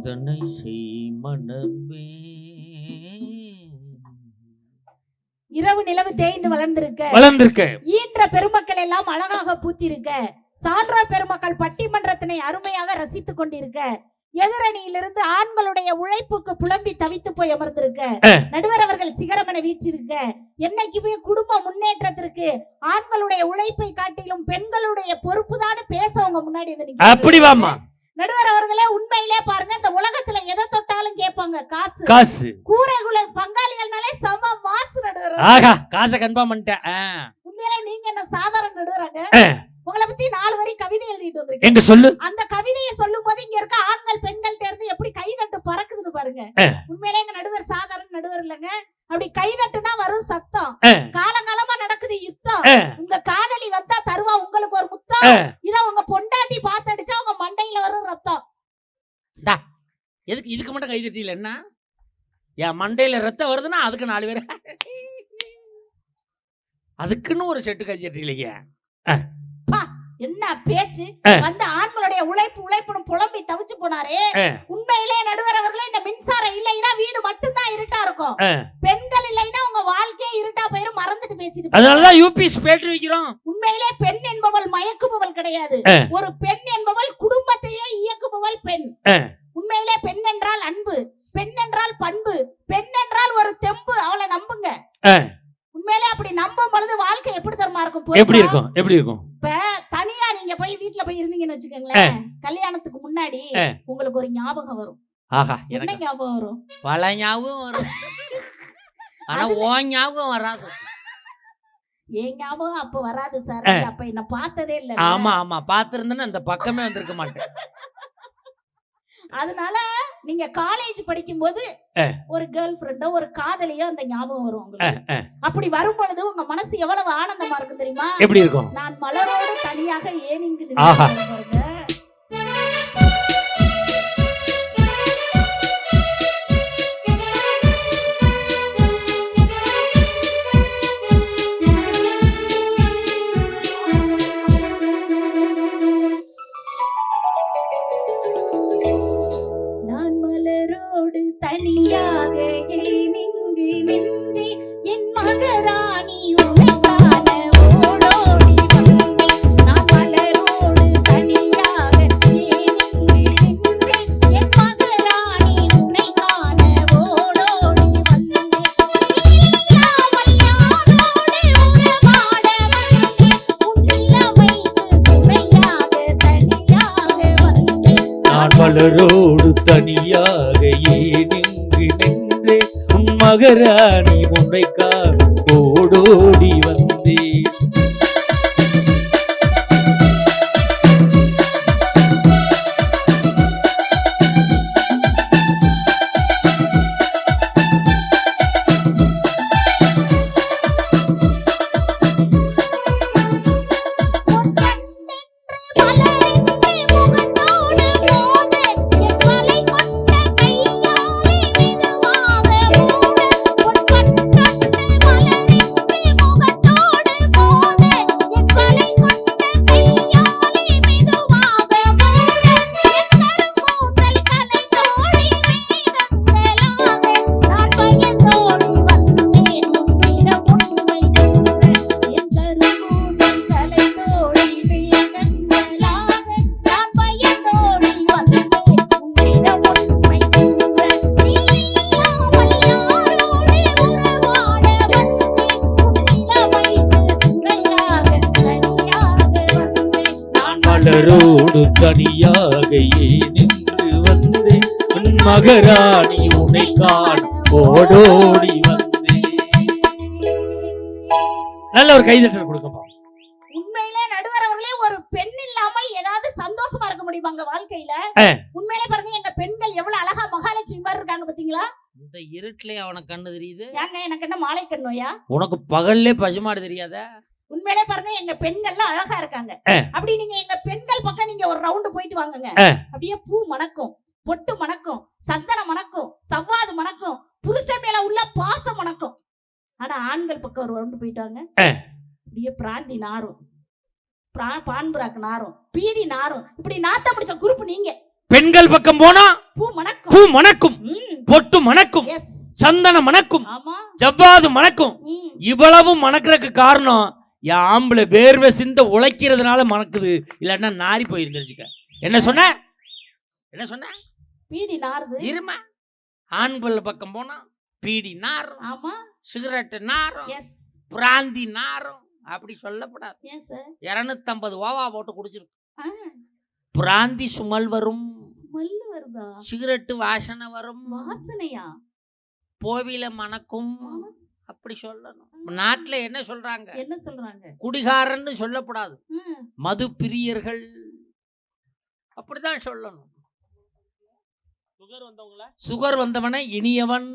சிந்தனை செய் மனமே. இரவு நிலவு தேய்ந்து வளர்ந்திருக்க ஈன்ற பெருமக்கள் எல்லாம் அழகாக பூத்திருக்க சான்றோர் பெருமக்கள் பட்டிமன்றத்தினை அருமையாக ரசித்துக் கொண்டிருக்க எதிரணியிலிருந்து ஆண்களுடைய உழைப்புக்கு புலம்பி தவித்து போய் அமர்ந்திருக்க நடுவர் அவர்கள் சிகரமென வீற்றிருக்க என்னைக்குமே குடும்ப முன்னேற்றத்திற்கு ஆண்களுடைய உழைப்பை காட்டிலும் பெண்களுடைய பொறுப்பு தான் பேச அவங்க முன்னாடி அப்படி வாமா நடுவர் அவர்களே உண்மையிலே பாருங்க இந்த உலகத்துல எதை தொட்டாலும் கேட்பாங்க காசு காசு கூரைக்குள்ள பங்காளிகள்னாலே சம மாசு நடுவர். ஆகா காசை கன்ஃபார்ம் பண்ணிட்டேன். உண்மையிலே நீங்க என்ன சாதாரண நடுவராங்க? உங்களை பத்தி 4 வரி கவிதை எழுதிட்டு வந்திருக்கீங்க. எங்க சொல்லு. அந்த கவிதையை சொல்லும் போது இங்க இருக்க ஆண்கள் பெண்கள் தேர்ந்து எப்படி கைதட்டு பறக்குதுன்னு பாருங்க. உண்மையிலே எங்க நடுவர் சாதாரண நடுவர் இல்லங்க. அப்படி கைதட்டுனா வரும் சத்தம். காலங்காலமா நடக்குது யுத்தம். உங்க காதலி வந்தா தருவா உங்களுக்கு ஒரு முத்தம். இத உங்க பொண்டாட்டி பாத்தடிச்சா உங்க மண்டையில வரும் ரத்தம். எதுக்கு இதுக்கு மட்டும் கைதட்டில என்ன? என் மண்டையில ரத்தம் வருதுன்னா அதுக்கு 4 பேர் அதுக்குன்னு ஒரு செட்டு கைதட்டிலைங்க. என்ன பேச்சு வந்து ஆண்களுடைய உழைப்புன்னு புலம்பி தவிச்சு போனாரே. உண்மையிலே நடுவர் அவர்களே இந்த மின்சாரம் இல்லைன்னா வீடு மட்டும்தான் இருட்டா இருக்கும். பெண்கள் இல்லைன்னா உங்க வாழ்க்கையே இருட்டா போயிரும். மறந்துட்டு பேசிட்டு அதனாலதான் யூபி ஸ்பேட் வைக்கிறோம். உண்மையிலே பெண் என்பவள் மயக்குபவள் கிடையாது. ஒரு பெண் என்பவள் குடும்பத்தையே இயக்குபவள் பெண். உண்மையிலே பெண் என்றால் அன்பு, பெண் என்றால் பண்பு, பெண் என்றால் ஒரு தெம்பு. அவளை நம்புங்க. உண்மையிலே அப்படி நம்பும் பொழுது வாழ்க்கை எப்படி தரமா இருக்கும்? எப்படி இருக்கும்? இப்ப தனியா நீங்க போய் வீட்டுல போய் இருந்தீங்கன்னு வச்சுக்கோங்களேன், கல்யாணத்துக்கு முன்னாடி உங்களுக்கு ஒரு ஞாபகம் வரும். ஆஹா என்ன ஞாபகம் வரும்? பல ஞாபகம் வரும். ஆனா ஓ ஞாபகம் வராது. என் ஞாபகம் அப்ப வராது சார். அப்ப என்ன பார்த்ததே இல்ல. ஆமா பாத்திருந்தேன்னா இந்த பக்கமே வந்திருக்க மாட்டேன். அதனால நீங்க காலேஜ் படிக்கும் போது ஒரு கேர்ள் ஃப்ரெண்டோ ஒரு காதலியோ அந்த ஞாபகம் வரும் உங்களுக்கு. அப்படி வரும் பொழுது உங்க மனசு எவ்வளவு ஆனந்தமா இருக்கும் தெரியுமா? எப்படி இருக்கும்? நான் மலரோடு தனியாக ஏன் இங்கு நிற்கிறேன். தனியாக ஏன் இங்கு நின்றேன் என் மகராணி உனக்கான ஓடோடி வந்தேன். நான் மலரோடு தனியாக ஏன் இங்கு நின்றேன் என் மகராணி உனக்கான ஓடோடி வந்தேன். இல்லாமல் யாரோடு உறவாட வந்தேன் உன் இளமைக்கு துணையாக தனியாக வந்தேன். நான் மலரோடு தனியாக ஏன் இங்கு நின்றேன் உன் மகராணி உன்னைக்காக ஓடோடி வந்தேன். மலரோடு தனியாக ஏன் இங்கு வந்தேன் உன் மகராணி உன்னைக்காக ஓடோடி வந்தேன். நல்ல ஒரு கைதட்டல் கொடுக்கப்பா. உண்மையிலே நடுவர் அவர்களே ஒரு பெண் இல்லாமல் ஏதாவது சந்தோஷமா இருக்க முடியுமாங்க வாழ்க்கையில? உண்மையிலே பாருங்க எங்க பெண்கள் எவ்வளவு அழகா மகாலட்சுமி மாதிரி இருக்காங்க பாத்தீங்களா? இந்த இருட்டுல அவனுக்கு கண்ணு தெரியுது. ஏங்க எனக்கு என்ன மாலை கண்ணோயா? உனக்கு பகல்லே பசுமாடு தெரியாத? உண்மையிலே பாருங்க எங்க பெண்கள்லாம் அழகா இருக்காங்க. அப்படி நீங்க எங்க பெண்கள் பக்கம் நீங்க ஒரு ரவுண்டு போயிட்டு வாங்குங்க. அப்படியே பூ மணக்கும், பொட்டு மணக்கும், சந்தனம் மணக்கும், சவ்வாது மணக்கும், புருஷன் மேல உள்ள பாசம் மணக்கும். ஆனா ஆண்கள் பக்கம் ஒரு ரவுண்டு போயிட்டாங்க, அப்படியே பிராந்தி நாரும், பான்புராக்கு நாரும், பீடி நாரும், இப்படி நாத்தம் பிடிச்ச குரூப் நீங்க. பெண்கள் பக்கம் போனா பூ மணக்கும். பூ மணக்கும், ம், பொட்டு மணக்கும், எஸ், சந்தனம் மணக்கும், ஆமா, ஜவ்வாது மணக்கும். ம், இவ்வளவு மணக்கிறதுக்கு காரணம் என் ஆம்பளை வேர்வை சிந்த உழைக்கிறதுனால மணக்குது, இல்லன்னா நாரி போயிருந்துருச்சுக்க. என்ன சொன்ன, என்ன சொன்ன? பீடி நாறுது, இருமா. ஆண்கள் பக்கம் போனா பீடி நாரும், ஆமா, சிகரெட் நாரும், எஸ், பிராந்தி நாரும். அப்படி சொல்லப்படாது. ஏன் சார்? 250 ஓவா போட்டு குடிச்சிருக்கு. ஆ, பிராந்தி சுமல் வரும், ஸ்மெல் வருதா? சிகரெட் வாசனை வரும், வாசனையா? போவில மணக்கும். அப்படி சொல்லணும். நாட்டுல என்ன சொல்றாங்க? என்ன சொல்றாங்க? குடிகாரன்னு சொல்லப்படாது, ம், மது பிரியர்கள் அப்படிதான் சொல்லணும். சுகர் வந்தவன இனியவன்,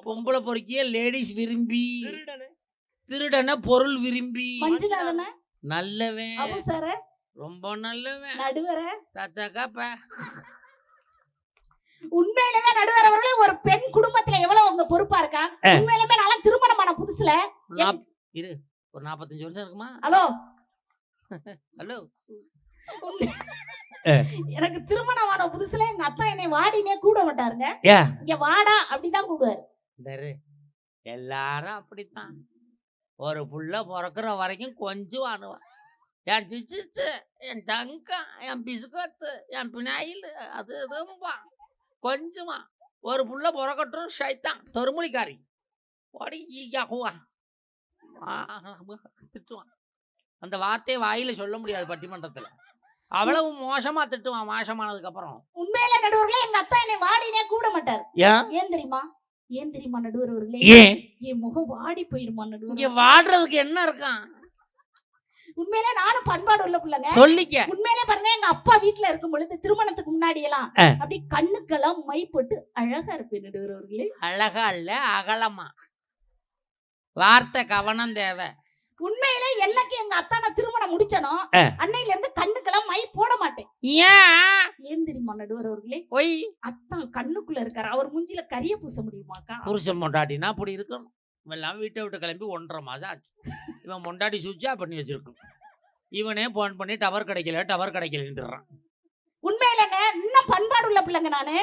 பொம்பளை பொறுக்கிய லேடிஸ் விரும்பி, திருடன பொருள் விரும்பி, மஞ்சுநாதன, நல்லவன், அபுசர, ரொம்ப நல்லவன், நடுவர. தாத்தாக்காப்ப. உண்மையிலுமே நடுவர் அவர்களே, ஒரு பெண் குடும்பத்துல எவ்வளவு உங்க பொறுப்பா இருக்கா? உண்மையிலுமே நான் திருமணமான புதுசுல இரு ஒரு 45 வருஷம் இருக்குமா? ஹலோ ஹலோ, எனக்கு திருமணமான புதுசுல எங்க அப்பா என்னை வாடினே கூட மாட்டாருங்க. இங்க வாடா அப்படிதான் கூடுவாரு. எல்லாரும் அப்படித்தான். ஒரு புள்ள பிறக்கிற வரைக்கும் கொஞ்சம் வாணுவான். என் சிச்சு, என் தங்கம், என் பிஸ்கத்து, என் பினாயில், அது இதும்பா கொஞ்சமா. ஒரு புள்ள பிறக்கட்டும் சைத்தான் தொருமொழிக்காரி ஓடி திட்டுவான். அந்த வார்த்தையை வாயில சொல்ல முடியாது பட்டிமன்றத்துல. அவ்வளவு மோசமா திட்டுவான் மாசமானதுக்கு அப்புறம். உண்மையில நடுவர்களே, எங்க அப்பா என்னை வாடினே கூட மாட்டாரு. ஏன் தெரியுமா? ஏன் தெரியுமா நடுவர் அவர்களே? என் முகம் வாடி போயிருமா நடுவர்? இங்க வாடுறதுக்கு என்ன இருக்கான்? உண்மையிலே நானும் பண்பாடு உள்ள பிள்ளைங்க. சொல்லிக்க. உண்மையிலே பாருங்க, எங்க அப்பா வீட்டுல இருக்கும் பொழுது திருமணத்துக்கு முன்னாடி எல்லாம் அப்படி கண்ணுக்கெல்லாம் மை போட்டு அழகா இருப்பேன் நடுவர் அவர்களே. அழகா இல்ல, அகலமா. வார்த்தை கவனம் தேவை. உண்மையிலே என்னைக்கு எங்க அத்தான திருமணம் முடிச்சனோ அன்னையில இருந்து கண்ணுக்கெல்லாம் மை போட மாட்டேன். ஏன் தெரியுமா நடுவர் அவர்களே? ஒய், அத்தான் கண்ணுக்குள்ள இருக்காரு, அவர் மூஞ்சில கரிய பூச முடியுமாக்கா? புருஷன் பொண்டாட்டினா அப்படி இருக்கணும். எல்லாம் வீட்டை விட்டு கிளம்பி 1.5 மாசம் ஆச்சு. இவன் பொண்டாட்டி சுவிட்சா பண்ணி வச்சிருக்கும். இவனே போன் பண்ணி டவர் கிடைக்கலன்றான். உண்மையிலங்க இன்னும் பண்பாடு உள்ள பிள்ளைங்க நானு.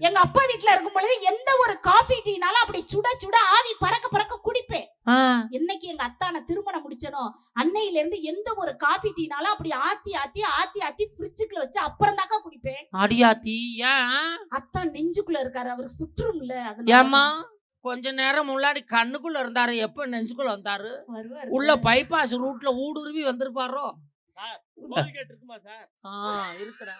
எங்க அப்பா வீட்டுல இருக்கும் பொழுது எந்த ஒரு காஃபி டீனாலும் அப்படி சுட சுட ஆவி பறக்க குடிப்பேன். என்னைக்கு எங்க அத்தான திருமணம் முடிச்சனோ அன்னையில இருந்து எந்த ஒரு காஃபி டீனாலும் அப்படி ஆத்தி ஃப்ரிட்ஜுக்குள்ள வச்சு அப்புறம் தாக்கா குடிப்பேன். அடியாத்தி, அத்தான் நெஞ்சுக்குள்ள இருக்காரு, அவருக்கு சுற்றும்ல. ஏமா கொஞ்ச நேரம் முன்னாடி கண்ணுக்குள்ள இருந்தாரு, எப்ப நெஞ்சுக்குள்ள வந்தாரு? உள்ள பைபாஸ் ரூட்ல ஊடுருவி வந்திருப்பாரோ? இருக்குடா.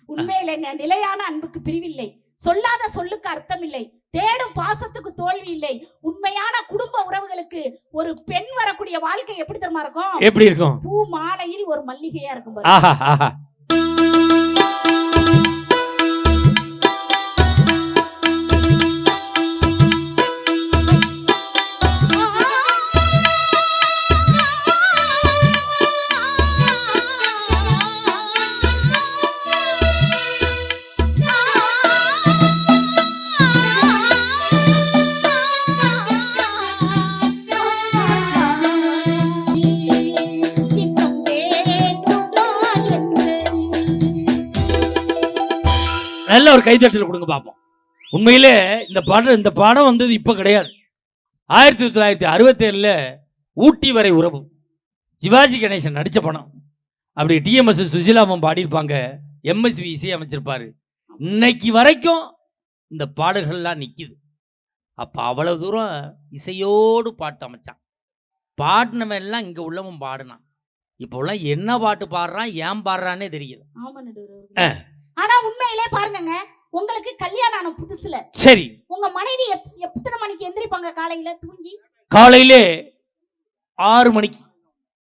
உண்மையிலேங்க நிலையான அன்புக்கு பிரிவில்லை, சொல்லாத சொல்லுக்கு அர்த்தம் இல்லை, தேடும் பாசத்துக்கு தோல்வி இல்லை. உண்மையான குடும்ப உறவுகளுக்கு ஒரு பெண் வரக்கூடிய வாழ்க்கை எப்படி தெரியுமா இருக்கும்? எப்படி இருக்கும்? பூ மாலையில் ஒரு மல்லிகையா இருக்கும். நல்ல ஒரு கைத்தட்டல் கொடுங்க பாப்போம். உண்மையிலே இந்த பாடம் வந்தது இப்ப கிடையாது. 1967 ஊட்டி வரை உறவு, சிவாஜி கணேசன் நடிச்ச படம். அப்படி டிஎம்எஸ் சுசிலாமம் பாடியிருப்பாங்க, எம்எஸ்வி இசை அமைச்சிருப்பாரு. இன்னைக்கு வரைக்கும் இந்த பாடல்கள்லாம் நிக்குது. அப்ப அவ்வளவு தூரம் இசையோடு பாட்டு அமைச்சான். பாடினவன் எல்லாம் இங்க உள்ளவன் பாடுனான். இப்போ எல்லாம் என்ன பாட்டு பாடுறான், ஏன் பாடுறான்னே தெரியல. ஆனா உண்மையிலே பாருங்க, உங்களுக்கு கல்யாணம் ஆன புதுசுல சரி உங்க மனைவி எத்தனை மணிக்கு எந்திரிப்பாங்க காலையில தூங்கி? காலையிலே 6 மணிக்கு.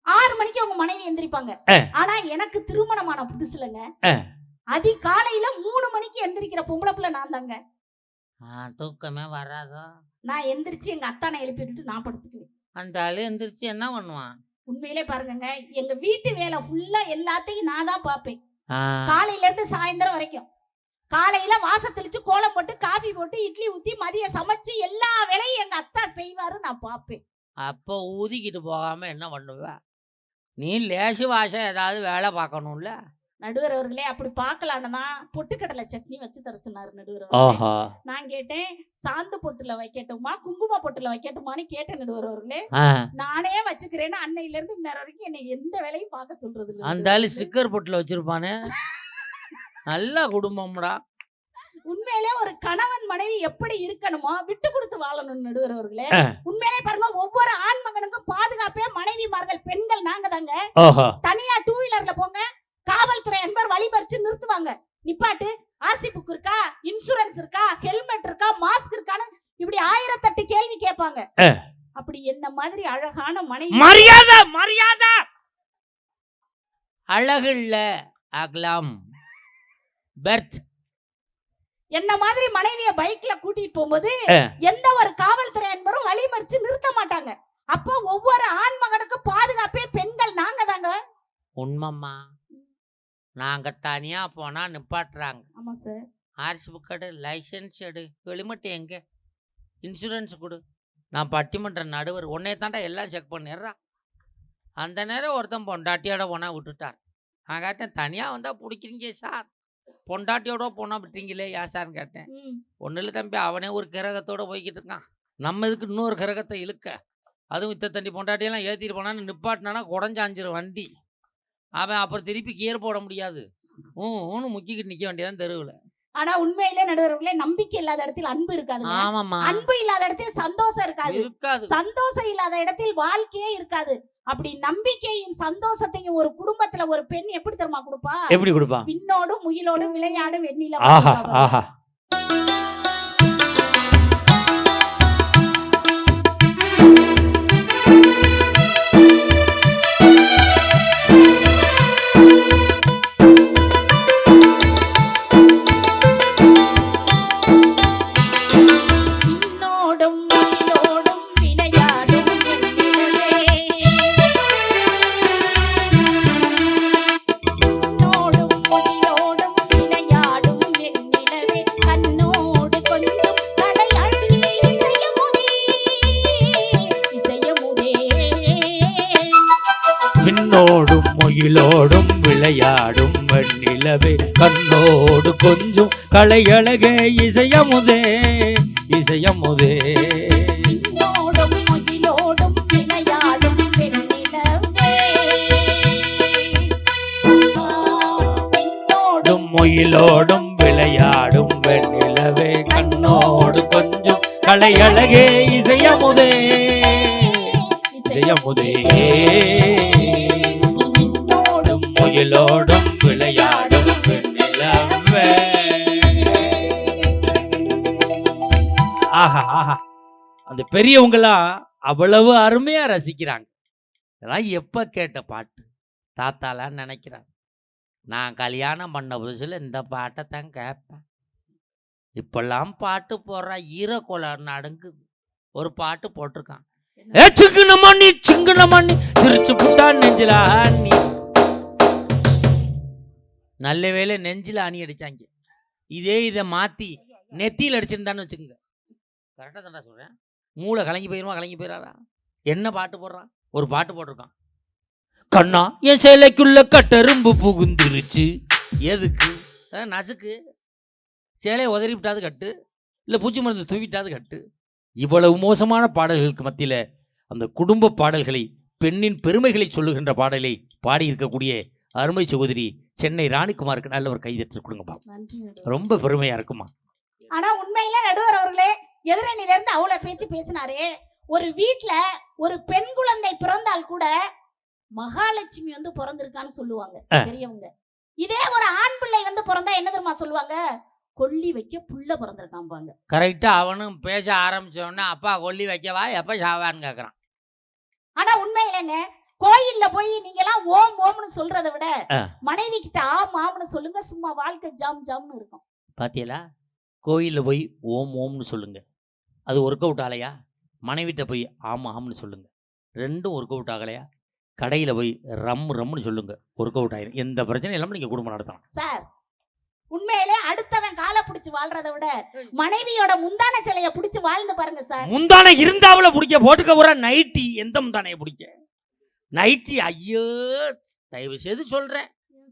6 மணிக்கு உங்க மனைவி எந்திரிப்பாங்க. ஆனா எனக்கு திருமணமான புதுசுலங்க அதிகாலையில 3 மணிக்கு எந்திரிக்கிற பொம்பளை பிள்ளை நான் தாங்க. தூக்கமே வராதா? நான் எந்திரிச்சு எங்க அத்தானை எழுப்பி விட்டுட்டு நான் படுத்துக்குவேன். அந்த ஆளு எந்திரிச்சு என்ன பண்ணுவான்? உண்மையிலே பாருங்க, எங்க வீட்டு வேலை ஃபுல்லா எல்லாத்தையும் நான் தான் பாப்பேன். காலையில இருந்து சாயந்தரம் வரைக்கும். காலையில வாச தெளிச்சு கோலம் போட்டு காஃபி போட்டு இட்லி ஊத்தி மதியம் சமைச்சு எல்லா வேலையும் எங்க அத்தா செய்வாரு, நான் பாப்பேன். அப்போ ஊதிக்கிட்டு போகாம என்ன பண்ணுவ நீ? லேசு வாசம் ஏதாவது வேலை பார்க்கணும்ல. நடுவர் அவர்களே அப்படி பார்க்கலான்னு பொட்டுக்கடலை சட்னி வச்சு தர சொன்னாரு நடுவர் அவர்களே. ஆஹா நான் கேட்டேன் சாந்து பொட்டுல வைக்கட்டுமா குங்கும பொட்டுல வைக்கட்டுமான்னு கேட்டேன் நடுவர் அவர்களே. ஆ, நானே வச்சுக்கிறேன்னு அன்னையில இருந்து இன்னொரு வரைக்கும் என்னை எந்த வேலையும் பார்க்க சொல்றது இல்ல அந்த நடுவர் ஆளு அவர்களே. ஸ்டிக்கர் போட்டுல வச்சிருப்பானே. நல்ல குடும்பம்டா. உண்மையிலே ஒரு கணவன் மனைவி எப்படி இருக்கணுமோ விட்டு கொடுத்து வாழணும் நடுவர் அவர்களே. ஆ. உண்மையிலே பாருங்க ஒவ்வொரு ஆண் மகனுக்கும் பாதுகாப்பே மனைவிமார்கள் பெண்கள் நாங்க தாங்க. ஓஹோ தனியா டூ வீலர்ல போங்க காவல்துறை என்பர் வழிமறிச்சு நிறுத்துவாங்க. நிப்பாட்டு ஆர்சி புக் இருக்கா இன்சூரன்ஸ் இருக்கா ஹெல்மெட் இருக்கா மாஸ்க் இருக்கான்னு இப்படி 1008 கேள்வி கேட்பாங்க. அப்படி என்ன மாதிரி அழகான மனைவி மரியாதை மரியாதை அழகு இல்ல அகலம் பெர்த். என்ன மாதிரி மனைவிய பைக்ல கூட்டிட்டு போகும்போது எந்த ஒரு காவல்துறை என்பரும் வழிமறிச்சு நிறுத்த மாட்டாங்க. அப்போ ஒவ்வொரு ஆண் மகனுக்கு பாதுகாப்பே பெண்கள் நாங்க தாங்க. உண்மைம்மா. நாங்க தனியா போனா நிப்பாட்டுறாங்க. ஆமா சார். ஆர்சி புக் எடு லைசன்ஸ் எடு ஹெல்மெட் எங்க இன்சூரன்ஸ் கொடு. நான் பட்டிமன்ற நடுவர் உன்னைய தாண்டா எல்லாம் செக் பண்ணிடுறான். அந்த நேரம் ஒருத்தன் பொண்டாட்டியோட போனா விட்டுட்டார். நான் கேட்டேன் தனியாக வந்தால் பிடிக்கிறீங்க சார், பொண்டாட்டியோட போனால் விட்டுறீங்களே ஏன் சார்னு கேட்டேன். ஒன்றும் இல்லை தம்பி, அவனே ஒரு கிரகத்தோடு போய்கிட்டு இருக்கான், நம்ம இதுக்கு இன்னொரு கிரகத்தை இழுக்க. அதுவும் இத்த தண்டி பொண்டாட்டியெல்லாம் ஏற்றிட்டு போனான்னு நிப்பாட்டினானா குடஞ்சாஞ்சிரும் வண்டி. அவன் அப்புறம் திருப்பி கியர் போட முடியாது, ஊன்னு முக்கிக்கிட்டு நிற்க வேண்டியதான் தெருவில். ஆனா உண்மையிலே நடுவர்களே நம்பிக்கை இல்லாத இடத்தில் அன்பு இருக்காது. ஆமாம்மா, அன்பு இல்லாத இடத்தில் சந்தோஷம் இருக்காது, இருக்காது. சந்தோஷம் இல்லாத இடத்தில் வாழ்க்கையே இருக்காது. அப்படி நம்பிக்கையும் சந்தோஷத்தையும் ஒரு குடும்பத்துல ஒரு பெண் எப்படி தெரியுமா கொடுப்பா? எப்படி கொடுப்பா? விண்ணோடும் முகிலோடும் விளையாடும் வெண்ணில. ஆஹா ஆஹா. விண்ணோடும் முகிலோடும் விளையாடும் வெண்ணிலவே கண்ணோடு கொஞ்சம் கலையழகே இசையமுதே இசையமுதே. விண்ணோடும் முகிலோடும் விளையாடும் வெண்ணிலவே, விண்ணோடும் முகிலோடும் விளையாடும் வெண்ணிலவே கண்ணோடு கொஞ்சம் கலையழகே இசையமுதே இசையமுதே. முகிலோடும் விளையாடும் வெண்ணிலவே. ஆஹா ஆஹா. அந்த பெரியவங்களாம் அவ்வளவு அருமையா ரசிக்கிறாங்க. இதெல்லாம் எப்ப கேட்ட பாட்டு தாத்தாலாம் நினைக்கிறாங்க. நான் கல்யாணம் பண்ண புதுசுல இந்த பாட்டை தான் கேட்பேன். இப்பெல்லாம் பாட்டு போடுறா ஈரக்கொலை நடுங்குது. ஒரு பாட்டு போட்டிருக்கான், ஏ சிங்குனமணி சிங்குனமணி சிரிச்சு புட்டா நெஞ்சில ஆணி. நல்ல வேலை நெஞ்சில ஆணி அடிச்சாங்க. இதே இதை மாத்தி நெத்தியில் அடிச்சிருந்தான்னு வச்சுக்கோங்க, கரெக்டாக தான்டா சொல்றேன், மூளை கலங்கி போயிடாரா. என்ன பாட்டு போடுறான்? ஒரு பாட்டு போட்டிருக்கான், கண்ணா என் சேலைக்குள்ள கட்டெரும்பு புகுந்துருச்சு. எதுக்கு? நசுக்கு. சேலையை உதறி விட்டாது கட்டு, இல்லை பூச்சி மருந்து தூவிட்டாது கட்டு. இவ்வளவு மோசமான பாடல்களுக்கு மத்தியில் அந்த குடும்ப பாடல்களை, பெண்ணின் பெருமைகளை சொல்லுகின்ற பாடலை பாடியிருக்கக்கூடிய அருமை சகோதரி சென்னை ராணிக்குமாருக்கு நல்ல ஒரு கைதட்டல் கொடுங்கப்பா. ரொம்ப பெருமையா இருக்குமா. ஆனா உண்மையில நடுவர் அவர்களே எதிரணியில இருந்து அவ்வளவு பேச்சு பேசினாரே. ஒரு வீட்டுல ஒரு பெண் குழந்தை பிறந்தால் கூட மகாலட்சுமி வந்து பிறந்திருக்கான்னு சொல்லுவாங்க பெரியவங்க. இதே ஒரு ஆண் பிள்ளை வந்து பிறந்தா என்ன தெரியுமா சொல்லுவாங்க? கொல்லி வைக்க புள்ள பிறந்திருக்காம்பாங்க. கரெக்டா அவனும் பேச ஆரம்பிச்சோன்னா அப்பா கொல்லி வைக்கவா எப்ப சாவான்னு கேக்குறான். ஆனா உண்மையிலங்க கோயில்ல போய் நீங்க எல்லாம் ஓம் ஓம்னு சொல்றதை விட மனைவி கிட்ட ஆம் ஆம்னு சொல்லுங்க, சும்மா வாழ்க்கை ஜாம் ஜாம்னு இருக்கும். பாத்தீங்களா? கோயில்ல போய் ஓம் ஓம்னு சொல்லுங்க, அது ஒர்க் அவுட் ஆகலையா? மனைவிட்ட போய் ஆம் ஆம்னு சொல்லுங்க, ரெண்டும் ஒர்க் அவுட் ஆகலையா? கடையில போய் ரம்னு சொல்லுங்க, ஒர்க் அவுட் ஆயிரும். எந்த பிரச்சனையும் இல்லாம நீங்க குடும்பம் நடத்தலாம் சார். உண்மையிலே அடுத்தவன் காலை பிடிச்சு வாழ்றதை விட மனைவியோட முந்தான சிலைய பிடிச்சு வாழ்ந்து பாருங்க சார். முந்தானை இருந்தாவுல பிடிக்க போட்டுக்க போற நைட்டி, எந்த முந்தானைய பிடிக்க நைட்டி? ஐயோ தயவு செய்து சொல்றேன்,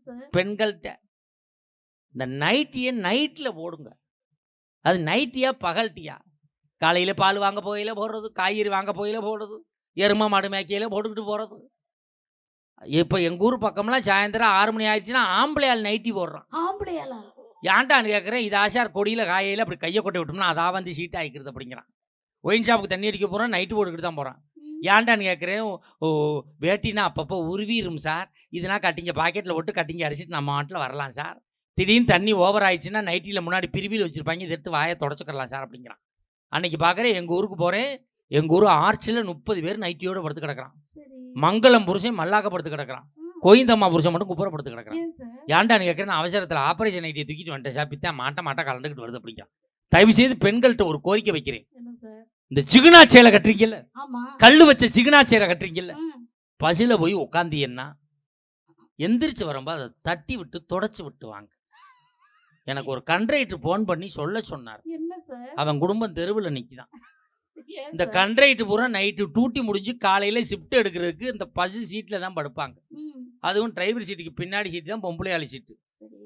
சார் பெண்கள்கிட்ட இந்த நைட்டியை நைட்டில் போடுங்க. அது நைட்டியா பகல்ட்டியா? காலையில் பால் வாங்க போகையில் போடுறது, காய்கறி வாங்க போகையில் போடுறது, எருமை மாடு மேய்க்கையில் போட்டுக்கிட்டு போகிறது. இப்போ எங்கள் ஊர் பக்கம்லாம் சாயந்தரம் 6 மணி ஆயிடுச்சுன்னா ஆம்பளையால் நைட்டி போடுறான். ஆம்பளையாளா? ஏன்டான்னு கேட்குறேன். இது ஆஷார் கொடியில் காலையில் அப்படி கையை கொட்டி விட்டோம்னா அதான் வந்து சீட் ஆகிக்கிறது அப்படிங்கிறான். ஒயின் ஷாப்புக்கு தண்ணி அடிக்க போகிறோம், நைட்டு போட்டுக்கிட்டு தான் போகிறான். ஏன்டான்னு கேட்குறேன். ஓ வேட்டினா அப்பப்போ உருவிடும் சார், இதுனா கட்டிங்க பாக்கெட்டில் போட்டு கட்டிங்க அடிச்சிட்டு நம்ம நாட்டில் வரலாம் சார். திடீர்னு தண்ணி ஓவர் ஆயிடுச்சுன்னா நைட்டியில் முன்னாடி பிரிவில் வச்சுருப்பாங்க, இதை எடுத்து வாயை தொடச்சிக்கலாம் சார் அப்படிங்கிறான். அன்னைக்கு பார்க்குறேன், எங்கள் ஊருக்கு போகிறேன். எங்கள் ஊர் ஆர்ச்சில் 30 பேர் நைட்டியோடு படுத்து கிடக்கிறான். மங்களம் புருஷன் மல்லாக்க படுத்து கிடக்கிறான். கோயிந்தம்மா புருஷன் மட்டும் குப்புற படுத்து கிடக்கிறான். ஏன்டான்னு கேட்குறேன். நான் அவசரத்தில் ஆப்ரேஷன் நைட்டியை தூக்கிட்டு வந்துட்டேன் சார், பித்தா மாட்ட கலந்துக்கிட்டு வருது அப்படிங்கிறான். தயவு செய்து பெண்கள்கிட்ட ஒரு கோரிக்கை வைக்கிறேன். இந்த சிகுனா சேலை கட்டுறீங்கல்ல, கல்லு வச்ச சிகுனா சேலை கட்டுறீங்கல்ல, பசில போய் உட்காந்தீங்கன்னா எந்திரிச்சு வரும்போது அதை தட்டி விட்டு தொடச்சி விட்டு வாங்க. எனக்கு ஒரு கண்ட்ரைட்டர் ஃபோன் பண்ணி சொல்ல சொன்னார். அவன் குடும்பம் தெருவில் நிற்கிதான். இந்த கண்ட்ரைட்டு பூரா நைட்டு டூட்டி முடிஞ்சு காலையில் ஷிஃப்ட் எடுக்கிறதுக்கு இந்த பசு சீட்டில் தான் படுப்பாங்க. அதுவும் டிரைவர் சீட்டுக்கு பின்னாடி சீட்டு தான் பொம்பளையாளி சீட்டு.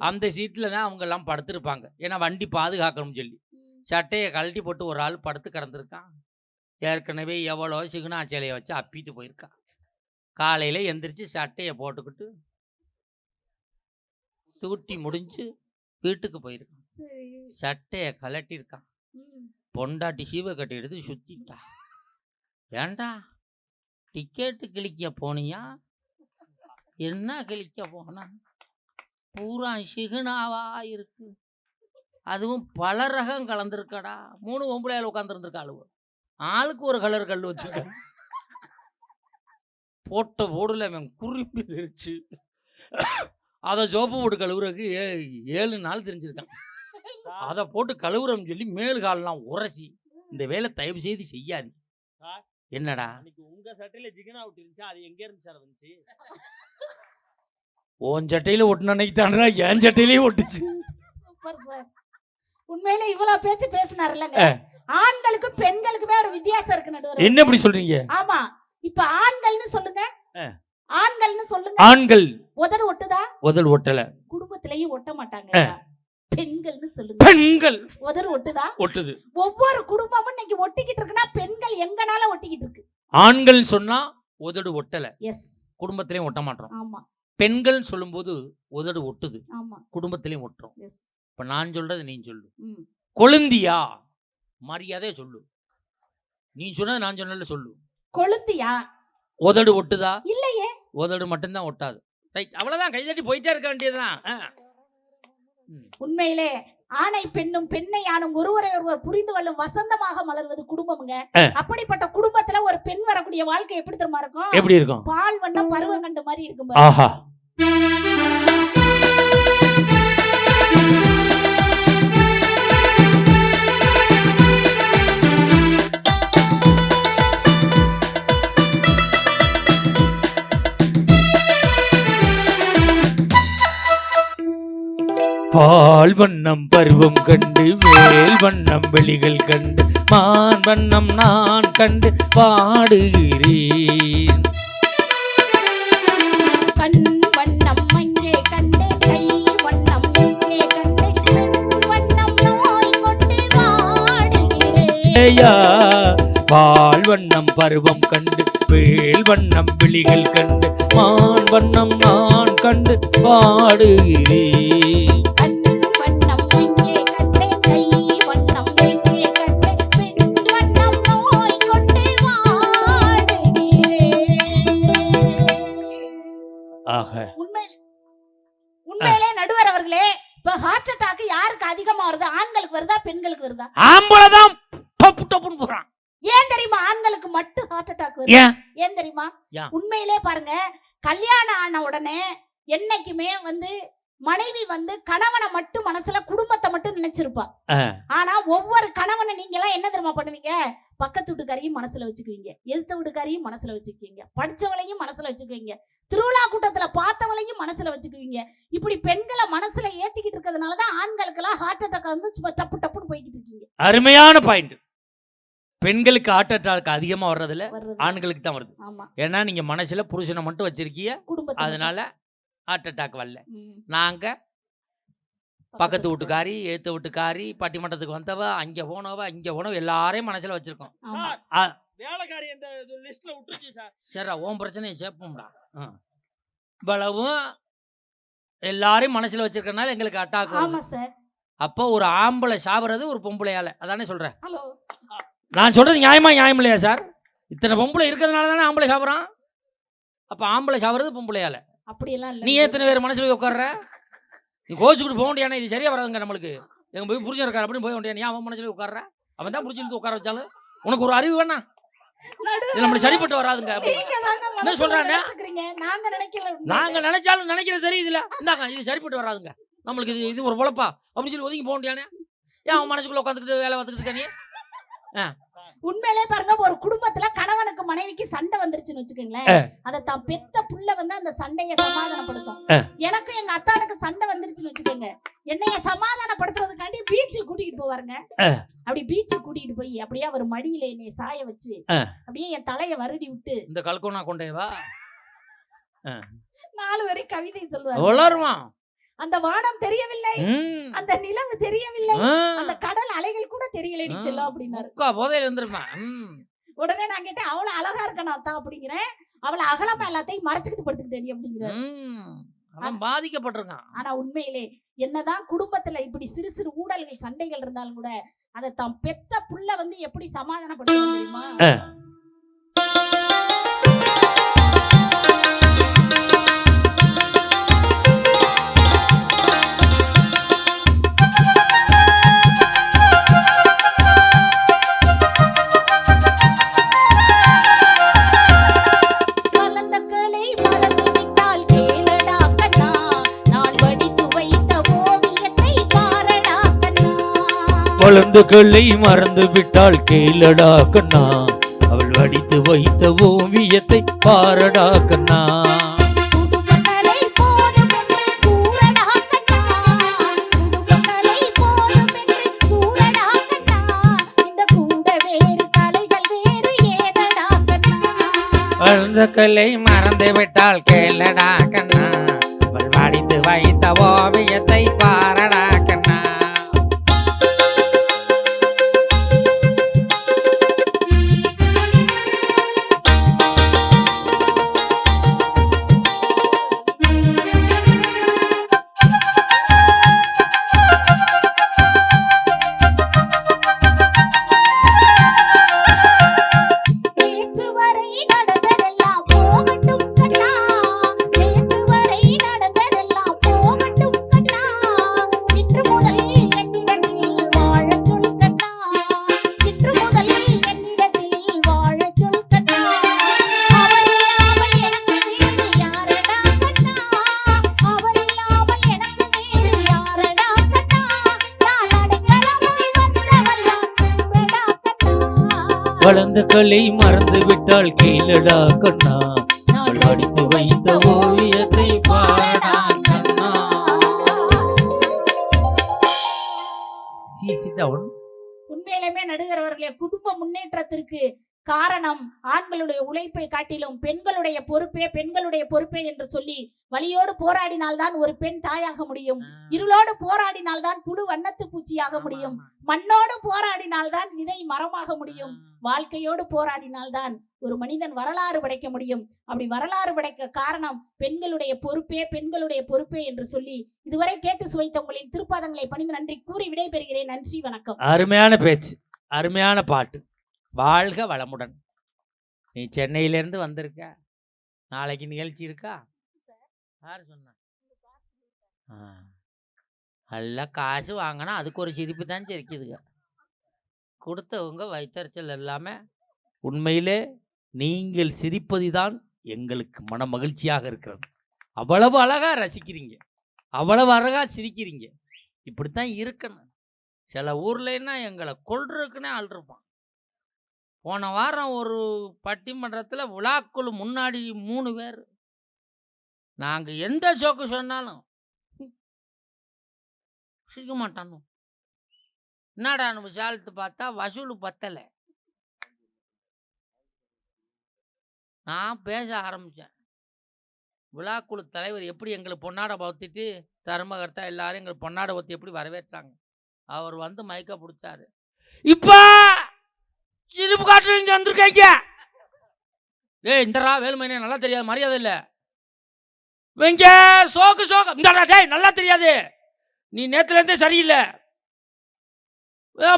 அந்த சீட்டில் தான் அவங்க எல்லாம் படுத்துருப்பாங்க. ஏன்னா வண்டி பாதுகாக்கணும்னு சொல்லி சட்டையை கழட்டி போட்டு ஒரு ஆள் படுத்து கிடந்திருக்கான். ஏற்கனவே எவ்வளோ சிகுனா சேலையை வச்சு அப்பிட்டு போயிருக்கான். காலையில் எந்திரிச்சு சட்டையை போட்டுக்கிட்டு தூட்டி முடிஞ்சு வீட்டுக்கு போயிருக்கான். சட்டையை கலட்டியிருக்கான். பொண்டாட்டி சீவை கட்டி எடுத்து சுத்திட்டா. ஏண்டா டிக்கெட்டு கிழிக்க போனியா? என்ன கிழிக்க போனா? பூரா சிகுனாவா இருக்கு. அதுவும் பல ரகம் கலந்துருக்கடா. 3 பொம்பளையால் உட்காந்துருந்துருக்காளுவ. ஆளுக்கு ஒரு கலர் கல் வச்சிருக்க. போட்ட போடல அவன் குறிப்பி தெரிச்சு அதை சோப்பு போட்டு கழுவுறதுக்கு 7 நாள் தெரிஞ்சிருக்கான். அதை போட்டு கழுவுறோம்னு சொல்லி மேல் காலெல்லாம் உரைச்சி இந்த வேலை தயவு செய்து செய்யாது. என்னடா உங்க சட்டையில ஜிகனா அவுட் இருந்துச்சு, அது எங்க இருந்து சார் வந்துச்சு? உன் சட்டையில ஒட்டுன அன்னைக்கு தானடா என் சட்டையிலேயே ஒட்டுச்சு. உண்மையிலே இவ்வளவு பேச்சு பேசினார்லங்க. ஆண்களுக்கும் பெண்களுக்குமே ஒரு வித்தியாசம் இருக்கு நடுவர். என்ன இப்படி சொல்றீங்க? ஆமா, இப்ப ஆண்கள்னு சொல்லுங்க. ஆண்கள்னு சொல்லுங்க. ஆண்கள் உதடு ஒட்டுதா? உதடு ஒட்டல. குடும்பத்திலயும் ஒட்ட மாட்டாங்க. பெண்கள்னு சொல்லுங்க. பெண்கள் உதடு ஒட்டுதா? ஒட்டுது. ஒவ்வொரு குடும்பமும் இன்னைக்கு ஒட்டிக்கிட்டு இருக்குன்னா பெண்கள் எங்கனால ஒட்டிக்கிட்டு இருக்கு. ஆண்கள் சொன்னா உதடு ஒட்டல, எஸ், குடும்பத்திலயும் ஒட்ட மாட்டோம். ஆமா. பெண்கள் சொல்லும்போது உதடு ஒட்டுது, ஆமா, குடும்பத்திலயும் ஒட்டுறோம். எஸ். இப்ப நான் சொல்றது நீ சொல்லு. கொழுந்தியா? மரியாதையா சொல்லு. நீ சொன்னது நான் சொன்னல சொல்லு. கொழுந்தியா? உதடு ஒட்டுதா? இல்லையே. உதடு மட்டும்தான் ஒட்டாது. ரைட், அவ்வளவுதான். கைதட்டி போயிட்டே இருக்க வேண்டியதுதான். உண்மையிலே ஆணை பெண்ணும் பெண்ணை ஆணும் ஒருவரை ஒருவர் புரிந்து கொள்ளும் வசந்தமாக மலர்வது குடும்பம்ங்க. அப்படிப்பட்ட குடும்பத்துல ஒரு பெண் வரக்கூடிய வாழ்க்கை எப்படி தெரியுமா இருக்கும்? எப்படி இருக்கும்? பால் வண்ணம் பருவம் கண்டு மாதிரி இருக்கும். ஆஹா. பால் வண்ணம் பருவம் கண்டு வேல் வண்ணம் வெளிகள் கண்டு மான் வண்ணம் நான் கண்டு பாடுகிறேன். கண் வண்ணம் அங்கே கண்டே, கை வண்ணம் இங்கே கண்டே, பெண் வண்ணம் நோய் கொண்டு வாடுகிறேன். பால் வண்ணம் பருவம் கண்டு வேல் வண்ணம் வெளிகள் கண்டு மான் வண்ணம் நான் கண்டு பாடுகிறேன். உண்மையிலே நடுவர் அவர்களே, இப்ப ஹார்ட் அட்டாக் யாருக்கு அதிகமா வருது? ஆண்களுக்கு வருதா பெண்களுக்கு வருதா? ஆம்பளதான் டப்பு டப்புன்னு போறான். ஏன் தெரியுமா? ஆண்களுக்கு மட்டும் ஹார்ட் அட்டாக் வருது. ஏன் தெரியுமா? உண்மையிலே பாருங்க, கல்யாணம் ஆன உடனே என்னைக்குமே மனைவி கணவனை மட்டும் மனசுல குடும்பத்தை மட்டும் நினைச்சிருப்பா. ஆனா ஒவ்வொரு கணவனை நீங்க எல்லாம் என்ன தெரியுமா பண்ணுவீங்க? பக்கத்து வீட்டுக்காரையும் மனசுல வச்சுக்குவீங்க, எதிர்த்த வீட்டுக்காரையும் மனசுல வச்சுக்குவீங்க, படிச்சவளையும் மனசுல வச்சுக்குவீங்க, திருவிழா கூட்டத்துல பார்த்தவளையும் மனசுல வச்சுக்குவீங்க. இப்படி பெண்களை மனசுல ஏத்திக்கிட்டு இருக்கிறதுனாலதான் ஆண்களுக்கு எல்லாம் ஹார்ட் அட்டாக் சும்மா டப்பு டப்புன்னு போய்கிட்டு இருக்கீங்க. அருமையான பாயிண்ட். பெண்களுக்கு ஹார்ட் அட்டாக் அதிகமா வர்றதுல ஆண்களுக்கு தான் வருது. ஏன்னா நீங்க மனசுல புருஷனை மட்டும் வச்சிருக்கீங்க, அதனால ஹார்ட் அட்டாக் வரல. ம். நாங்க பக்கத்து வீட்டுக்காரி, ஏத்து வீட்டுக்காரி, பட்டிமன்றத்துக்கு வந்தவ, அங்க போனவ, இங்க போனவ எல்லாரையும் மனசுல வச்சிருக்கோம். ஆமா. சார், ஆ, வேலைக்காரி இந்த லிஸ்ட்ல விட்டுருச்சு சார். சரிடா, உன் பிரச்சனையை சேர்ப்போம்டா. இவ்வளவும் எல்லாரையும் மனசுல வச்சிருக்கனால எங்களுக்கு அட்டாக் ஆமா வருது. சார். அப்போ ஒரு ஆம்பளை சாவறது ஒரு பொம்பளையால, அதானே சொல்றேன். ஹலோ. நான் சொல்றது நியாயமா நியாயம் இல்லையா சார்? இத்தனை பொம்பளை இருக்கிறதுனால தானே ஆம்பளை சாப்பிட்றான். அப்போ ஆம்பளை சாவறது பொம்பளையால. அப்படியெல்லாம் நீ இல்ல. எத்தனை பேர் மனசுல போய் உட்கார்ற? நீ கோச்சுக்கிட்டு போக வேண்டியானே, இது சரியா வராதுங்க நம்மளுக்கு. எங்க போய் புரிஞ்சு இருக்காரு அப்படின்னு போய் வேண்டியா, நீ அவன் மனசுல போய் உட்கார்ற? அவன் தான் புரிஞ்சு உட்கார வச்சாலும் உனக்கு ஒரு அறிவு வேணா? நடுவுல இது நம்மளுக்கு சரிப்பட்டு வராதுங்க. நீங்க தாங்க என்ன மனசுல சொல்றானே? நினைச்சுக்கிறீங்க. நாங்க நினைக்கல. நாங்க நினைச்சாலும் நினைக்கிறது தெரியுதுல. இந்தாங்க, இது சரிப்பட்டு வராதுங்க நம்மளுக்கு. இது ஒரு பொழப்பா அப்படின்னு சொல்லி ஒதுங்கி போக வேண்டியானே. ஏன் அவன் மனசுக்குள்ள உட்காந்துக்கிட்டு வேலை பார்த்துக்கிட்டு இருக்க நீ? உண்மையிலே பாருங்க, ஒரு குடும்பத்துல கணவனுக்கு மனைவிக்கு சண்டை வந்துருச்சுன்னு வச்சுக்கோங்களேன், அதை தான் பெத்த புள்ள வந்து அந்த சண்டையை சமாதானப்படுத்தும். எனக்கும் எங்க அத்தானுக்கு சண்டை வந்துருச்சுன்னு வச்சுக்கோங்க, என்னைய சமாதானப்படுத்துறதுக்காண்டி பீச்சுக்கு கூட்டிட்டு போவாருங்க. அப்படி பீச்சுக்கு கூட்டிட்டு போய் அப்படியே அவர் மடியில என்னைய சாய வச்சு அப்படியே என் தலைய வருடி விட்டு இந்த கல்கோனா கொண்டே வா 4 வரை கவிதை சொல்லுவாரு. வளருவான். அந்த வானம் தெரியவில்லை, அந்த நிலவு தெரியவில்லை, அந்த கடல் அலைகள் கூட தெரியலடி செல்லம் அப்படின்னாரு. போதையில இருந்திருப்பான். உடனே நான் கேட்டேன், அவ்வளவு அழகா இருக்கணும் அத்தா அப்படிங்கிறேன். அவளை அகலமா எல்லாத்தையும் மறைச்சுக்கிட்டு படுத்துக்கிட்டேன் அப்படிங்கிறாரு. அவன் பாதிக்கப்பட்டிருக்கான். ஆனா உண்மையிலே என்னதான் குடும்பத்துல இப்படி சிறு சிறு ஊடல்கள் சண்டைகள் இருந்தாலும் கூட அதை தான் பெத்த புள்ள வந்து எப்படி சமாதானப்படுத்தும் தெரியுமா? குழந்தைகளை மறந்து விட்டால் கேளடா கண்ணா, அவள் வடித்து வைத்த ஓவியத்தை பாரடா கண்ணா. குழந்தைகளை மறந்து விட்டால் கேளடா கண்ணா, அவள் வடித்து வைத்த ஓவியத்தை பாரடா கண்ணா. குழந்தைகளை மறந்து விட்டால் கீழடா கண்ணா, அவள் வடித்து வைத்த ஓவியத்தை பாரடா கண்ணா. உண்மையிலுமே நடுகிறவர்களே, குடும்ப முன்னேற்றத்திற்கு காரணம் ஆண்களுடைய உழைப்பை காட்டிலும் பெண்களுடைய பொறுப்பே என்று சொல்லி வலியோடு போராடினால்தான் ஒரு பெண் தாயாக முடியும். இருளோடு போராடினால்தான் புழு வண்ணத்து பூச்சியாக முடியும். மண்ணோடு போராடினால்தான் விதை மரமாக முடியும். வாழ்க்கையோடு போராடினால்தான் ஒரு மனிதன் வரலாறு படைக்க முடியும். அப்படி வரலாறு படைக்க காரணம் பெண்களுடைய பொறுப்பே என்று சொல்லி இதுவரை கேட்டு சுவைத்த உங்களின் திருப்பாதங்களை பணிந்து நன்றி கூறி விடைபெறுகிறேன். நன்றி, வணக்கம். அருமையான பேச்சு, அருமையான பாட்டு. வாழ்க வளமுடன். நீ சென்னையிலேருந்து வந்திருக்க, நாளைக்கு நிகழ்ச்சி இருக்கா? யார் சொன்னா? நல்லா காசு வாங்கினா அதுக்கு ஒரு சிரிப்பு தான் சிரிக்குதுங்க. கொடுத்தவங்க வைத்தறிச்சல் எல்லாமே. உண்மையிலே நீங்கள் சிரிப்பது தான் எங்களுக்கு மன மகிழ்ச்சியாக இருக்கிறது. அவ்வளவு அழகா ரசிக்கிறீங்க, அவ்வளவு அழகா சிரிக்கிறீங்க. இப்படித்தான் இருக்கணும். சில ஊர்லன்னா எங்களை கொல்றதுக்குன்னே ஆள் இருப்பான். போன வாரம் ஒரு பட்டிமன்றத்தில் விழாக்குழு முன்னாடி 3 பேர். நாங்கள் எந்த ஜோக்கு சொன்னாலும் சிரிக்க மாட்டானோ. என்னடான்னு விசாரித்து பார்த்தா வசூல் பத்தலை. நான் பேச ஆரம்பித்தேன். விழாக்குழு தலைவர் எப்படி எங்களை பொன்னாடை பத்திட்டு தர்மகர்த்தா எல்லாரும் எங்களை பொன்னாடை பற்றி எப்படி வரவேற்றாங்க. அவர் வந்து மைக்க பிடிச்சாரு. இப்போ சிரிப்பு காட்டு இங்கே வந்திருக்காங்க. இந்தரா வேலுமணி நல்லா தெரியாது, மரியாதை இல்லை. இங்க சோக்கு இந்தடா டேய் நல்லா தெரியாது, நீ நேற்றுலேருந்தே சரியில்லை.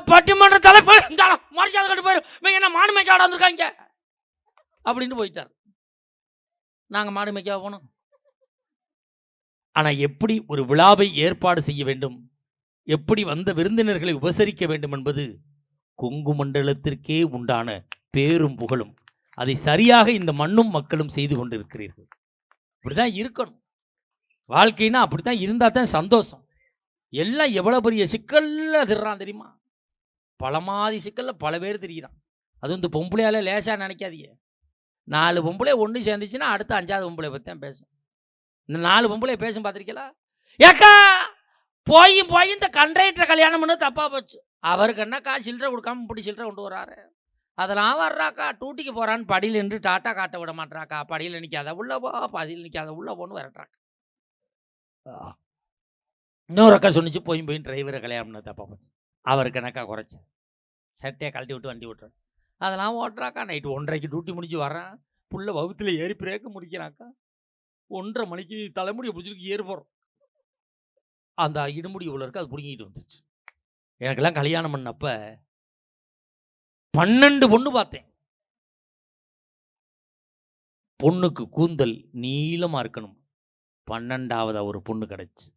பட்டிமன்ற தலைப்பு மரியாதை கட்டு போயிரு, இவங்க என்ன மாடு மேய்க்க ஆட வந்திருக்காங்க அப்படின்னு போயிட்டார். நாங்கள் மாடு மேய்க்க போனோம். ஆனால் எப்படி ஒரு விழாவை ஏற்பாடு செய்ய வேண்டும், எப்படி வந்த விருந்தினர்களை உபசரிக்க வேண்டும் என்பது கொங்கு மண்டலத்திற்கே உண்டான பேரும் புகழும். அதை சரியாக இந்த மண்ணும் மக்களும் செய்து கொண்டிருக்கிறீர்கள். இப்படிதான் இருக்கணும். வாழ்க்கைனா அப்படித்தான் இருந்தால் தான் சந்தோஷம். எல்லாம் எவ்வளோ பெரிய சிக்கலில் திடுறான் தெரியுமா? பல மாதிரி சிக்கலில் பல பேர் தெரிகிறான். அது இந்த பொம்பளையால லேசாக நினைக்காதீங்க. 4 பொம்பளை ஒன்று சேர்ந்துச்சுன்னா அடுத்த 5ஆவது பொம்பளை பற்றி தான் பேசும். இந்த 4 பொம்பளை பேசும் பார்த்துருக்கீங்களா? ஏக்கா போய் இந்த கண்ட்ரைக்டரை கல்யாணம் பண்ண தப்பாக போச்சு. அவருக்கு என்னக்கா சில்லறை கொடுக்காம இப்படி சில்லறை கொண்டு வராரு. அதெல்லாம் வர்றாக்கா டூட்டிக்கு போகிறான்னு படியில் நின்று டாட்டா காட்ட விட மாட்டாக்கா. படியில் நிற்காத உள்ள போ, படியில் நிற்காத உள்ள போன்னு வரட்டாக்கா. இன்னொரு அக்கா சொன்னிச்சு போய் டிரைவரை கல்யாணம் பண்ண தப்பாக போச்சு. அவருக்கு என்னக்கா குறைச்சி சட்டையை கழட்டி விட்டு வண்டி விட்டுறேன். அதெல்லாம் ஓட்டுறாக்கா. நைட்டு 1:30க்கு டியூட்டி முடிஞ்சு வரேன். புள்ள வகுத்தில் ஏறி பிரேக்க முடிக்கிறாக்கா. 1:30 மணிக்கு தலைமுடியை பிடிச்சிருக்கு ஏறி போகிறோம். அந்த இடுமுடி இவ்வளோ இருக்குது, அது பிடிங்கிட்டு வந்துச்சு. எனக்கெல்லாம் கல்யாணம் பண்ணப்ப 12 பொண்ணு பார்த்தேன். பொண்ணுக்கு கூந்தல் நீளமாக இருக்கணும். 12ஆவது ஒரு பொண்ணு கிடச்சி.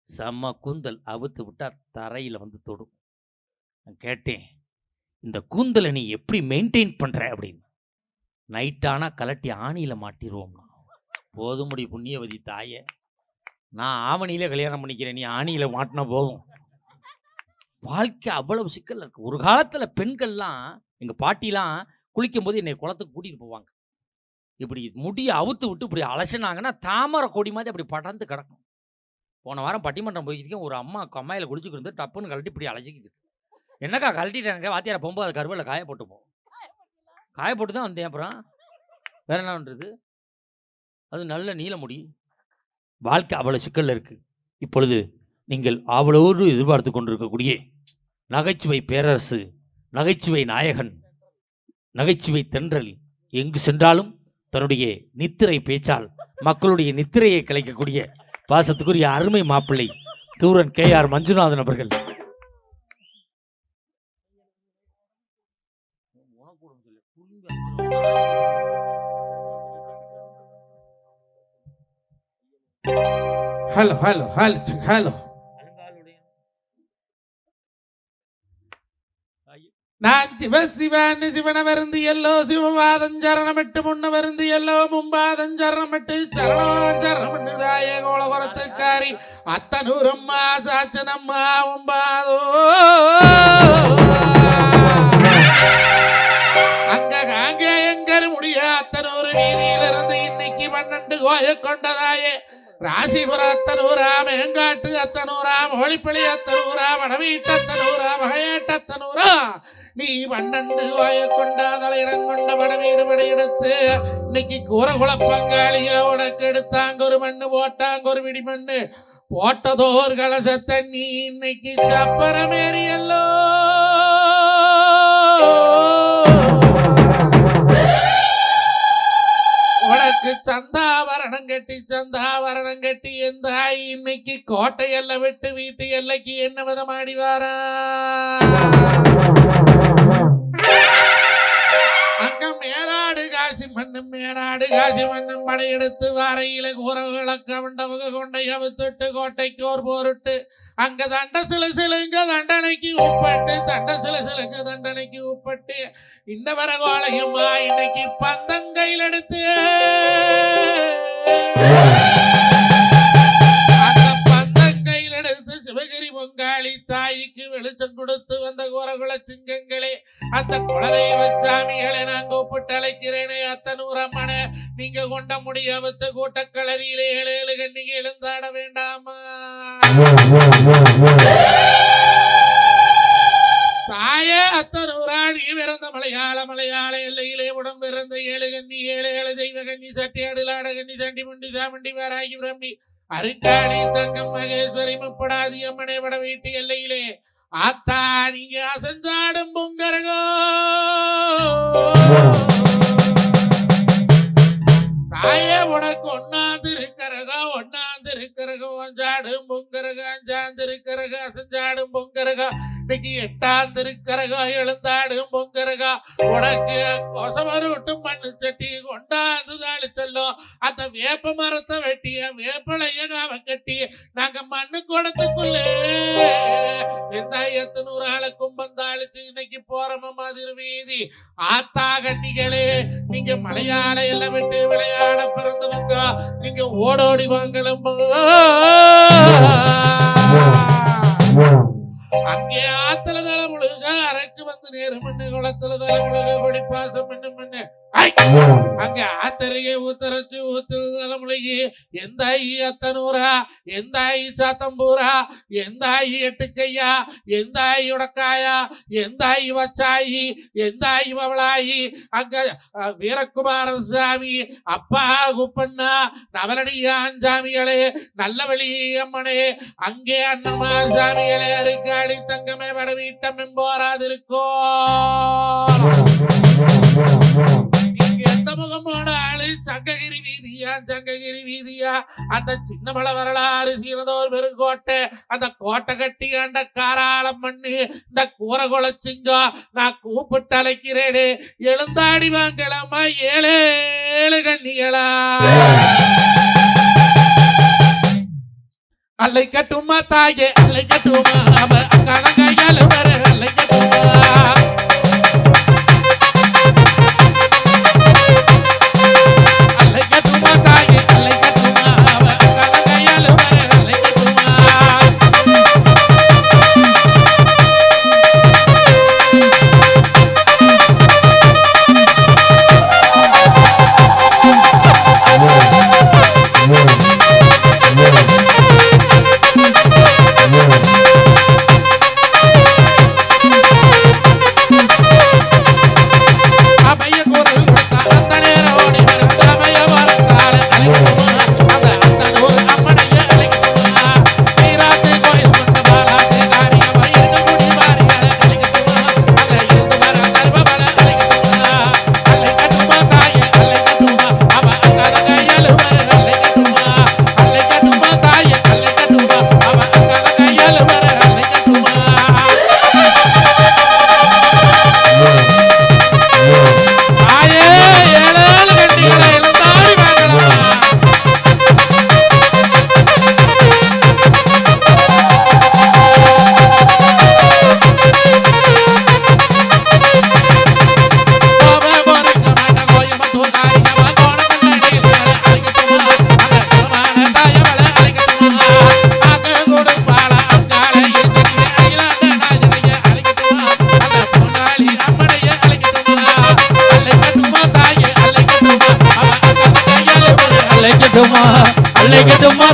செம்ம கூந்தல், அவுத்து விட்டால் தரையில் வந்து தொடும். நான் கேட்டேன், இந்த கூந்தலை நீ எப்படி மெயின்டைன் பண்ணுற அப்படின்னு. நைட்டானால் கலட்டி ஆணியில் மாட்டிடுவோம்னா. போதுமுடி புண்ணியவதி தாயே, நான் ஆவணியிலே கல்யாணம் பண்ணிக்கிறேன், நீ ஆணியில் மாட்டினா போதும். வாழ்க்கை அவ்வளவு சிக்கல் இருக்குது. ஒரு காலத்தில் பெண்கள்லாம், எங்கள் பாட்டிலாம் குளிக்கும் போது என்னை குளத்துக்கு கூட்டிகிட்டு போவாங்க. இப்படி முடியை அவுத்து விட்டு இப்படி அலசினாங்கன்னா தாமரை கொடி மாதிரி அப்படி படர்ந்து கிடக்கும். போன வாரம் பட்டிமன்றம் போயிருக்கேன். ஒரு அம்மா அம்மாயில் குளிச்சுக்கிட்டு வந்து டப்புன்னு கழட்டி இப்படி அலசிக்கிட்டு, என்னக்கா கழட்டிட்டேன் வாத்தியாரை போகும்போது அது கருவேல காய போட்டுப்போம். காய போட்டு தான் வந்தேன். அப்புறம் வேற என்ன பண்ணுறது? அது நல்ல நீல முடி. வாழ்க்கை அவ்வளோ சிக்கலில் இருக்குது. இப்பொழுது நீங்கள் அவ்வளோடு எதிர்பார்த்து கொண்டிருக்கக்கூடிய நகைச்சுவை பேரரசு, நகைச்சுவை நாயகன், நகைச்சுவை தென்றல், எங்கு சென்றாலும் தன்னுடைய நித்திரை பேச்சால் மக்களுடைய நித்திரையை கலைக்கக்கூடிய பாசத்துக்குரிய அருமை மாப்பிள்ளை தூரன் KR மஞ்சுநாதன் அவர்கள். Hello hello hello hello. நான் சிவசிவான்னு சிவன வருந்து எல்லோ சிவபாதஞ்சரணமிட்டு முன்ன வருந்து எல்லோ மும்பாதஞ்சரணமிட்டு சரணோஞ்சரணமிட்டுதாய கோலகுரத்துக்காரி அத்தனூரம்மா சாச்சனம்மா உம்பாதோ அங்க காங்க எங்கரு முடிய அத்தனூர் வீதியிலிருந்து இன்னைக்கு 12 கோய கொண்டதாயே ராசிபுர அத்தனூரா, மேங்காட்டு அத்தனூரா, மொழிப்பள்ளி அத்தனூரா, வடவீட்டு அத்தனூரா, வகையாட்டு அத்தனூரா, நீ 12 வாய கொண்ட தலையிடங்கொண்ட வடவீடு படையெடுத்து இன்னைக்கு கூறகுல பங்காளியா உனக்கு எடுத்தாங்க ஒரு மண்ணு போட்டாங்க ஒரு விடி மண்ணு போட்டதோர் கலசத்தை நீ இன்னைக்கு சப்பரமேறியல்லோ. உனக்கு சந்தாவரணம் கட்டி எந்த இன்னைக்கு கோட்டை எல்லை விட்டு வீட்டு எல்லைக்கு என்ன விதமாடி வாரா. அங்க மேராடு காசி மண்ணும் படையெடுத்து வாரையில கூறவுகளை கவண்டவங்க கொண்டை அவுத்துட்டு கோட்டைக்கு ஒரு போருட்டு அங்க தண்ட சிலுங்க தண்டனைக்கு உட்பட்டு இந்த வர கோலையுமா இன்னைக்கு பந்தங்கையில் எடுத்து சிவகிரி பொங்காளி தாய்க்கு வெளிச்சம் கொடுத்து வந்த கோரகுல சிங்கங்களே, அந்த குலதை வச்சாமிகளை நான் கூப்பிட்டு அழைக்கிறேனே அத்தனூரம்மன, நீங்க கொண்ட முடியவத்து கூட்டக்களரியிலே 7 கண்ணிக்கு எழுந்தாட வேண்டாமா? தாயே அத்தனூரா, சாமி பிறந்த மலையாள எல்லையிலே உடன் பிறந்த 7 கன்னி 7 தெய்வ கன்னி சட்டியாடு லாட கன்னி சண்டி முண்டி சாமண்டி வாராகி பிரம்மி அருங்காணி தங்கம் மகேஸ்வரி முப்படாதி அம்மனை வட வீட்டு எல்லையிலே ஆத்தா நீங்க அசஞ்சாடும் பொங்கரகோ தாயே உனக்கு ஒன்னாந்திருக்கிறகோ அஞ்சாடும் பொங்கரகோ அஞ்சாந்திருக்கிறகோ அசஞ்சாடும் பொங்கரகோ இன்னைக்கு 8ஆந்திருக்கிறகோ எழுந்தாடும் பொங்கரகோ உனக்கு கொசவருட்டும் மண்ணு சட்டி கொண்டாந்து தாளி செல்லும் அந்த வேப்ப மரத்தை வெட்டிய வேப்பளைய காவ கட்டி நாங்க மண்ணு குடத்துக்குள்ளே எந்த 800 ஆளை கும்பந்தாளிச்சு இன்னைக்கு போறம மாதிரி வீதி ஆத்தா கன்னிகளே நீங்க மலையாள எல்லாம் விட்டு விளையாட பிறந்தவங்க நீங்க ஓடோடி வாங்கலும் அங்கே ஆத்துல தலை முழுக அரைக்கு வந்து நேரம் குளத்துல தலை முழுக கொடி பாசம் மண்ணு அங்க ஆத்தரையே ஊத்தரைச்சு ஊத்துல தலை முழுகி எந்த ஐ அத்தனூரா எந்த ஐ சாத்தம்பூரா எந்த ஐ எட்டுக்கையா எந்த ஐ உடக்காயா எந்த ஐ வச்சாயி எந்த ஐ வவளாயி அங்க வீரகுமாரன் சாமி அப்பா குப்பண்ணா நவலடியான் சாமிகளே நல்லவழி அம்மனே அங்கே அண்ணமார் சாமிகளே அருக்காடி தங்கமே வட வீட்டம் போராதிருக்கோ எந்த முகமோட ஆளு சங்ககிரி வீதியா அந்த சின்ன மல வரலாறு சீனதோர் பெருங்கோட்டை அந்த கோட்டை கட்டி ஆண்ட காராளம் மண்ணு இந்த கூரை குலச்சிங்கம் நான் கூப்பிட்டு அழைக்கிறேனே எழுந்தாடி வாங்கலாமா 7 கன்னிகளா அல்லை கட்டுமா தாயே அல்லை கட்டுமா அவ அக்கான கையால வர அல்லை கட்டுமா அழைக்கட்டுமா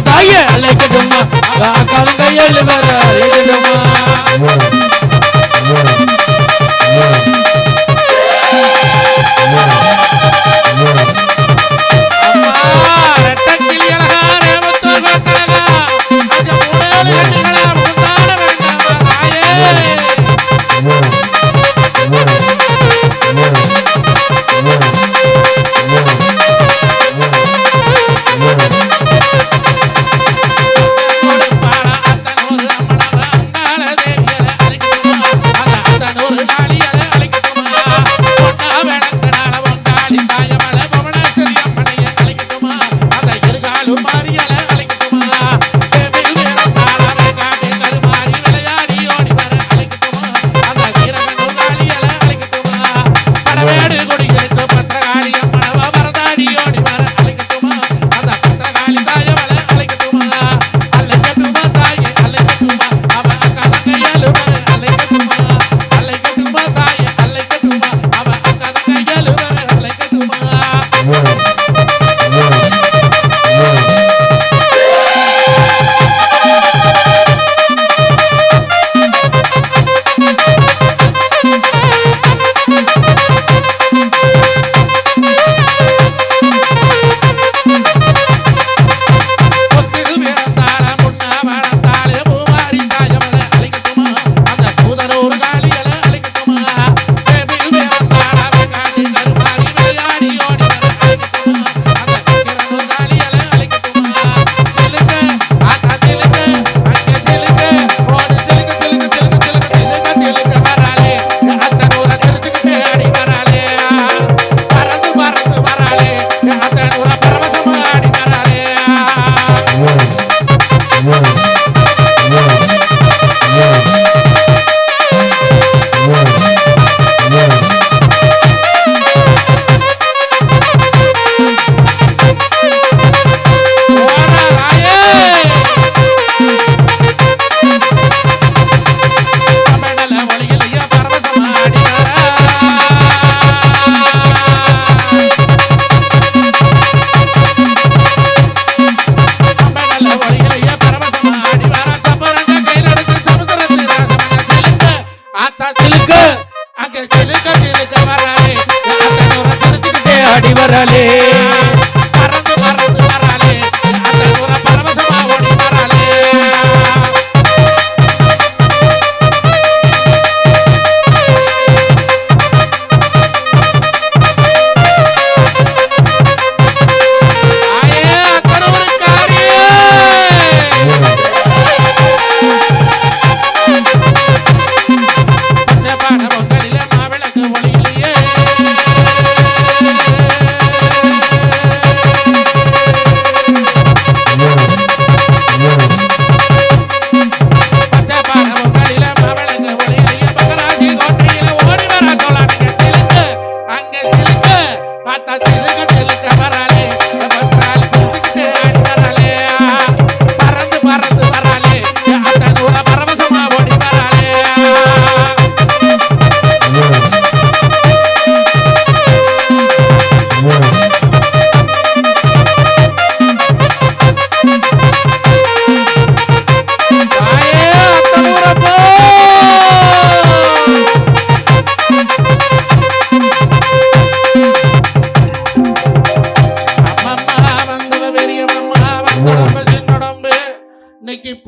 தாயே அழைக்கட்டுமா கையில் வர அழைக்கட்டுமா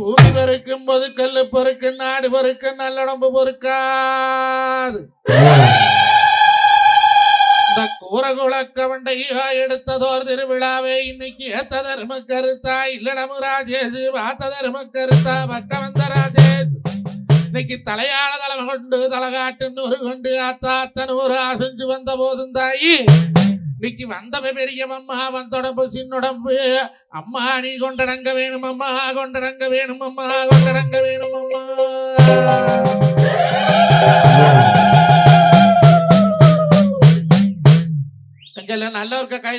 பூமி பெருக்கும் போது கல்லு பொறுக்கு நாடு பொறுக்கு நல்லுடம்பு பொறுக்காது இந்த கூறகுளக்கவண்டையா எடுத்ததோர் திருவிழாவே இன்னைக்கு ஏத்த தர்ம கருத்தா இல்லடமு ராஜேஷ் பார்த்த தர்ம கருத்தா பக்க வந்த ராஜேஷ் இன்னைக்கு தலையான தலைமை கொண்டு தலகாட்டு நூறு கொண்டு அத்தாத்த நூறு அசைஞ்சு வந்த போதும் தாயி இன்னைக்கு வந்தவ பெரியவம்மா வந்தொடம்பு சின்னொடம்பு அம்மா நீ கொண்டடங்க வேணும் அம்மா கொண்டடங்க வேணும் அம்மா கொண்டடங்க வேணும் அம்மா நல்ல ஒரு கை